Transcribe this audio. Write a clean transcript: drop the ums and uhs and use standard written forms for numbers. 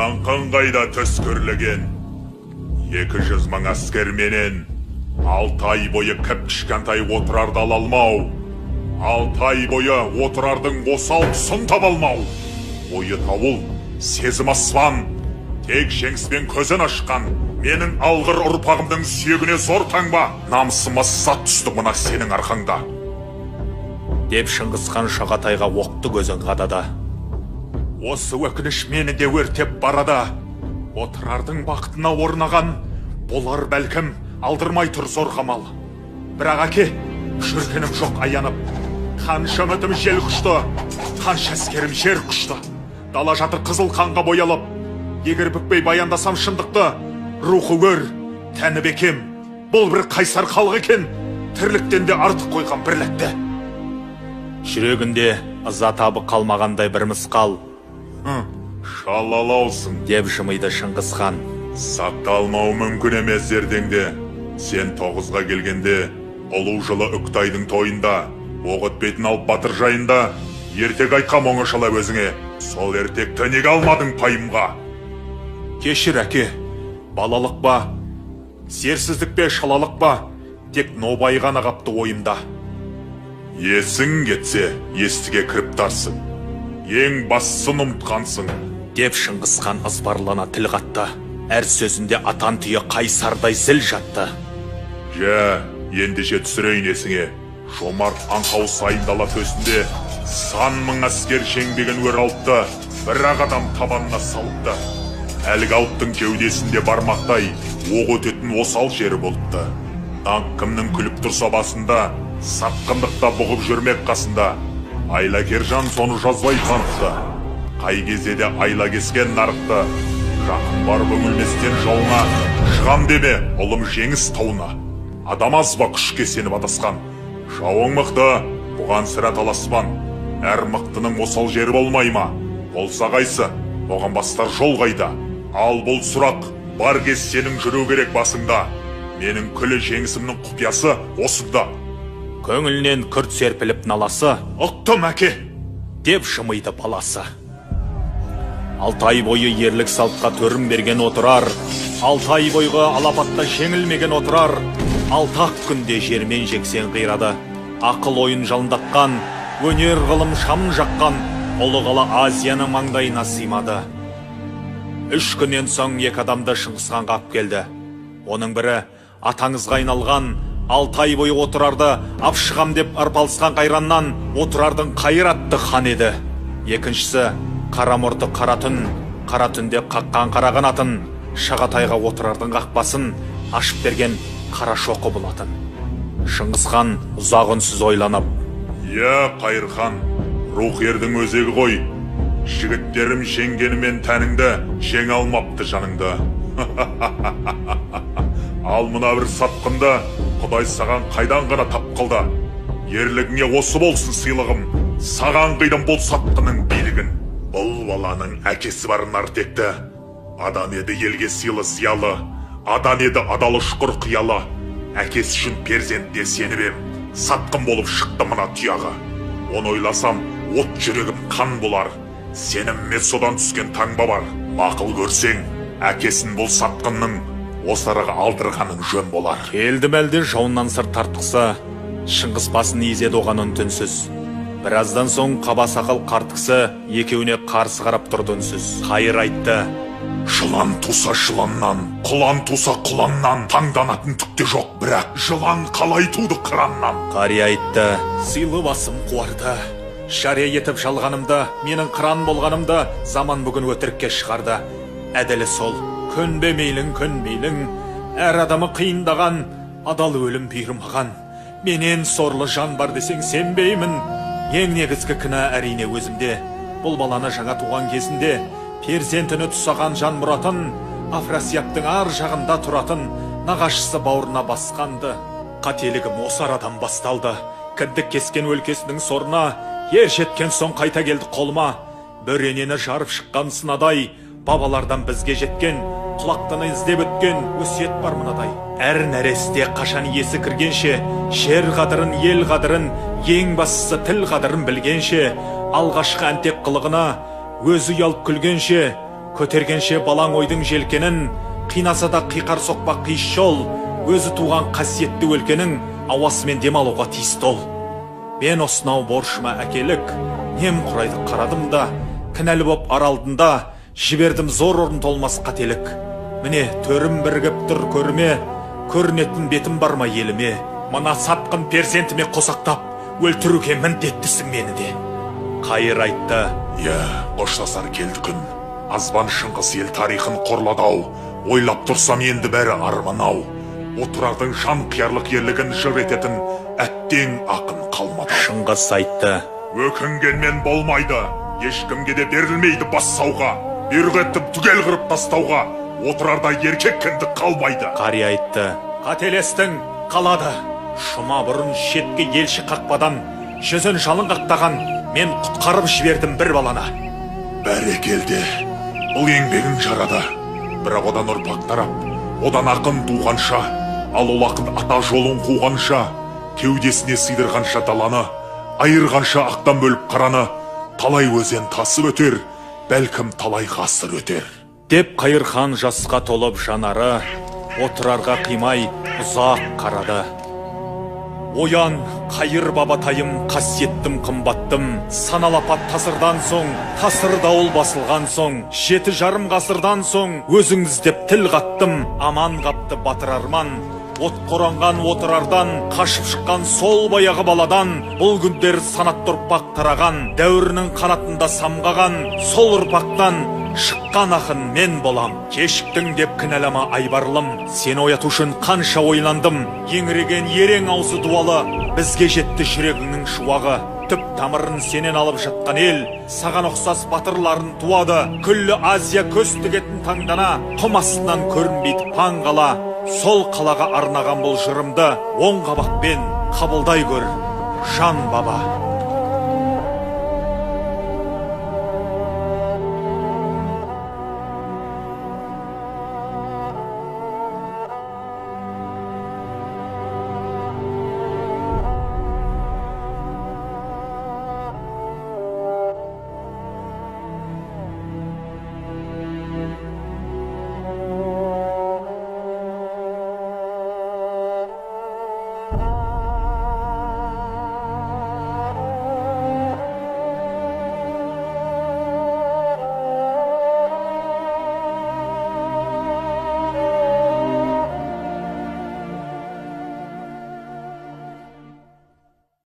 Даңқын қайда төскірлеген 200 мың әскерменен 6 ай бойы кіп-кішкентай отырарды ала алмау, 6 ай бойы отырардың осал тұсын таба алмау. Ойы тауыл, сезім аспан, тек жеңіспен көзін ашқан менің алғыр ұрпағымның сүйегіне зор таңба, намысыма сат түсті мына сенің арқаңда. Деп Шыңғысхан Шағатайға оқты көзін қадады. Осы өкініш мені де өртеп барады. Отырардың бақытына орнаған, болар бәлкім алдырмай тұр зор қамал. Бірақ әке, жүргенім жоқ аянып. Қанша үмітім жел құшты, қанша әскерім жер құшты. Дала жатыр қызыл қанға боялып. Егер бүкпей баяндасам шындықты, рухы өр, тәні бекем. Бұл бір қайсар халық екен, тірліктен де артық қойған бірлікті. Жүрегінде ыза табы қалмағандай бір мысқал. Шалалаусың, деп жымиды Шыңғысхан. Сақталмау мүмкін емес зердеңде. Сен 9-ға келгенде, ұлу жылы Үктайдың тойында, оқ өтпейтін алып батыр жайында, ертек айтқам оңашала өзіңе. Сол ертекті неге алмадың пайымға? Кешір әке, балалық ба, серсіздік бе, шалалық ба, тек нобай ғана қапты ойымда. Есің кетсе, естіге кіріп тарсың, ең бассын ұмытқансың, деп Шыңғысхан ызбарлана тіл қатты. Әр сөзінде атан түйе қайсардай зіл жатты. Ендеше түсірейін есіңе. Жомарт аңқау сайын дала төсінде сан мың әскер жеңбеген өр алыпты, бірақ адам табанына салыпты. Әлгі алыптың кеудесінде бармақтай оқ өтетін осал жері болыпты. Даңқымның күліп тұрса басында, сатқындықта бұғып жүрмек қасында. Айлакержан соны жазбай қанықты. Қай кезде де айла кескен нарықты. Жақын барып үңілместен жауына, шығам деме, ұлым жеңіс тауына. Адам аз ба күшке сеніп адасқан. Жауың мықты, бұған сірә таласпан. Әр мықтының осал жері болмай ма? Болса қайсы, оған бастар жол қайда? Ал бұл сұрақ, бар кез сенің жүру керек басыңда. Менің күлі жеңісімнің құпиясы осында. Көңілінен күрт серпіліп наласы. Ұқтым әке, деп жымиды баласы. 6 ай бойы ерлік салтқа төрім берген отырар. 6 ай бойғы алапатта жеңілмеген отырар. 6 күнде жермен жексен қирады. Ақыл ойын жалындатқан, өнер ғылым шамын жаққан, ұлы қала Азияның маңдайына сыймады. 3 күннен соң 2 адамды Шыңғысханға алып келді. Оның бірі атаңызға айналған 6 ай бойы отырарды апшығам деп арпалысқан қайраннан отырардың қайратты хан еді. Екіншісі қара мұрты қара түнде қаққан қара қанатын, Шағатайға отырардың қақпасын ашып берген қара шоқы болатын. Шыңғысхан ұзақ үнсіз ойланып: Қайырхан, рух ердің өзегі ғой. Жігіттерім жеңгенімен тәніңді, жеңе алмапты жаныңды. Ал мына бір сатқынды, Құдай саған қайдан ғана тап қылды. Ерлігіңе осы болсын сыйлығым, саған қайдан бол сатқының билігін. Бұл баланың әкесі бар Нартекті. Адам еді елге сыйлы зиялы, адам еді адал ұшқыр қиялы. Әкесі үшін перзентте сеніп ем, сатқын болып шықты мына тұяғы. Оны ойласам, от жүрегім қан болар. Сенімме содан түскен таңба бар. Мақыл көрсең, әкесін бұл сатқынның осы араға алдырғаның жөн болар. Келді мәлде жауыннан сыр тартықса, Шыңғыс басын изеді оған үнсіз. Біраздан соң қаба сақал қартықсы екеуіне қарсы қарап тұрды үнсіз. Қайыр айтты: Жылан туса жыланнан, құлан туса құланнан таңданатын түкте жоқ, бірақ жылан қалай туды қыраннан. Қария айтты: Сыйлы басым қуарды, жария етіп жалғанымды, менің қыран болғанымды заман бүгін өтірікке шығарды. Әділі сол, көнбе мейлің, әр адамы қиындаған, адал өлім бұйырмаған. Менен сорлы жан бар десең сенбеймін. Ең негізгі кінә әрине өзімде. Бұл баланы жаңа туған кезінде перзентіні тұсаған жан мұратын, Афрасияптың ар жағында тұратын нағашысы бауырына басқанды. Қателігім осы арадан басталды. Кіндік кескен өлкесінің сорына, ер жеткен соң қайта келді қолыма. Бөренені жарып шыққан сынадай, бабалардан бізге жеткен, құлақтаны іздеп өткен өсиет бар мынадай. Әр нәресте қашан есі кіргенше, жер қадырын, ел қадырын, ең бастысы тіл қадырын білгенше, алғашқы әнтек қылығына өзі ұялып күлгенше, көтергенше балаң ойдың желкенін, қинаса да қиқар соқпақ қиыс жол, өзі туған қасиетті өлкенің ауасымен демалуға тиісті ол. Мен осынау борышыма әкелік, немқұрайды қарадым да, кінәлі боп аралдында, жібердім зор орын толмас қателік. Міне төрім бірігіп тұр көріме, көрінетін бетім бар ма еліме, мына сатқын перзентіме қосақтап, өлтіруге міндеттісің мені де. Қайыр айтты: Иә, қоштасар келді күн. Азбан шыңғыс ел тарихын қорладау, ойлап тұрсам енді бәрі арманау. Отырардың жан қиярлық ерлігін жыр ететін әттең ақын қалмады. Шыңғыс айтты: Өкінгенмен болмайды, ешкімге де берілмейді бассауға, бұйрық етіп түгел қырып тастауға, отырарда еркек кіндік қалмайды. Қари айтты: Қателестің, қалады. Шұма бұрын шетке елші қақпадан, жүзін жалын қақтаған, мен құтқарып жібердім бір баланы. Бәрекелді, бұл еңбегің жарады. Бірақ одан ұрпақ тарап, одан ақын туғанша, ал ол ақын ата жолын қуғанша, кеудесіне сыйдырғанша даланы, айырғанша ақтан бөліп қараны, талай өзен тасып өтер, бәлкім талай ғасыр өтер. Деп Қайырхан жасқа толып жанары, отырарға қимай ұзақ қарады. Оян, Қайыр бабатайым, қасиеттім қымбаттым, саналапат тасырдан соң, тасыр дауыл басылған соң, 7,5 ғасырдан соң, өзіңіз деп тіл қаттым, аман қапты батыр арман. От қоранған отырардан, қашып шыққан сол баяғы баладан, бұл күндер санатты ұрпақ тараған, дәуірінің қанатында самғаған, сол ұрпақтан шыққан ақын мен болам. Кешіктің деп кінәлама айбарлым, сені ояту үшін қанша ойландым. Еңіреген ерең аузы дуалы, бізге жетті жүрегіңнің шуағы. Түп тамырын сенен алып жатқан ел, саған ұқсас батырларын туады. Күллі Азия көз тігетін таңдана, құм астынан көрінбейді паң қала. Сол қалаға арнаған бұл жырымды оң қабақпен қабылдай көр, жан баба.